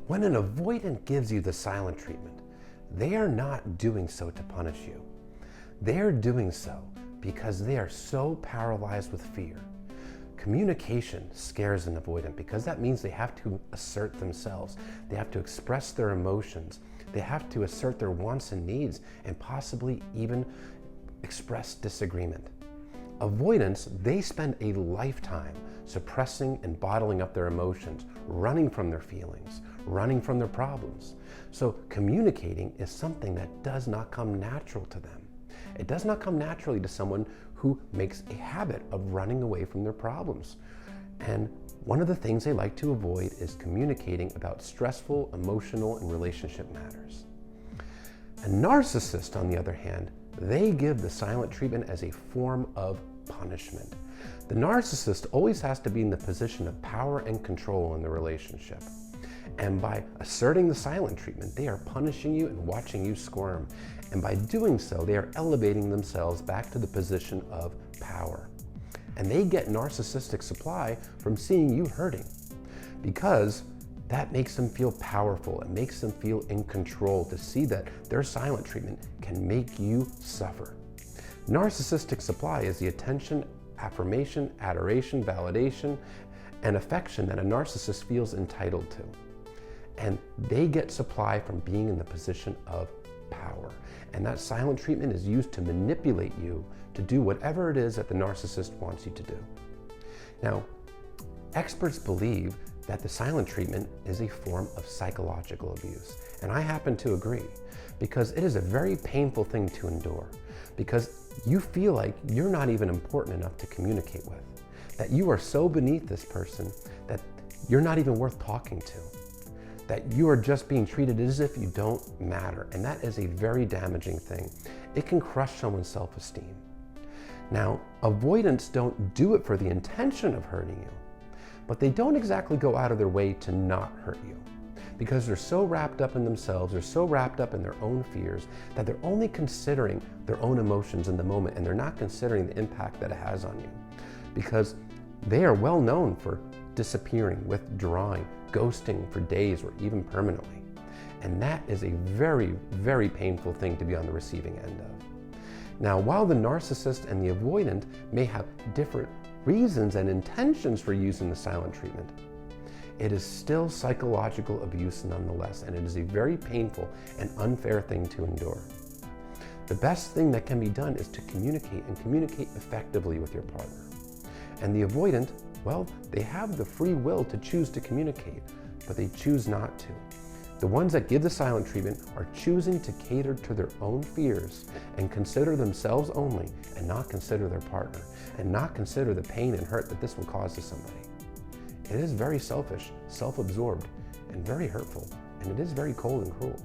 When an avoidant gives you the silent treatment, they are not doing so to punish you. They are doing so because they are so paralyzed with fear. Communication scares an avoidant because that means they have to assert themselves. They have to express their emotions. They have to assert their wants and needs and possibly even express disagreement. Avoidants, they spend a lifetime suppressing and bottling up their emotions, running from their feelings, running from their problems. So communicating is something that does not come natural to them. It does not come naturally to someone who makes a habit of running away from their problems. And one of the things they like to avoid is communicating about stressful, emotional, and relationship matters. A narcissist, on the other hand, they give the silent treatment as a form of punishment. The narcissist always has to be in the position of power and control in the relationship. And by asserting the silent treatment, they are punishing you and watching you squirm. And by doing so, they are elevating themselves back to the position of power. And they get narcissistic supply from seeing you hurting, because that makes them feel powerful. It makes them feel in control to see that their silent treatment can make you suffer. Narcissistic supply is the attention, affirmation, adoration, validation, and affection that a narcissist feels entitled to. And they get supply from being in the position of power. And that silent treatment is used to manipulate you to do whatever it is that the narcissist wants you to do. Now, experts believe that the silent treatment is a form of psychological abuse. And I happen to agree, because it is a very painful thing to endure, because you feel like you're not even important enough to communicate with, that you are so beneath this person that you're not even worth talking to, that you are just being treated as if you don't matter. And that is a very damaging thing. It can crush someone's self-esteem. Now, avoidants don't do it for the intention of hurting you, but they don't exactly go out of their way to not hurt you, because they're so wrapped up in themselves, they're so wrapped up in their own fears that they're only considering their own emotions in the moment, and they're not considering the impact that it has on you, because they are well known for disappearing, withdrawing, ghosting for days or even permanently. And that is a very, very painful thing to be on the receiving end of. Now, while the narcissist and the avoidant may have different reasons and intentions for using the silent treatment, it is still psychological abuse nonetheless, and it is a very painful and unfair thing to endure. The best thing that can be done is to communicate, and communicate effectively with your partner. And the avoidant, well, they have the free will to choose to communicate, but they choose not to. The ones that give the silent treatment are choosing to cater to their own fears and consider themselves only, and not consider their partner, and not consider the pain and hurt that this will cause to somebody. It is very selfish, self-absorbed, and very hurtful, and it is very cold and cruel.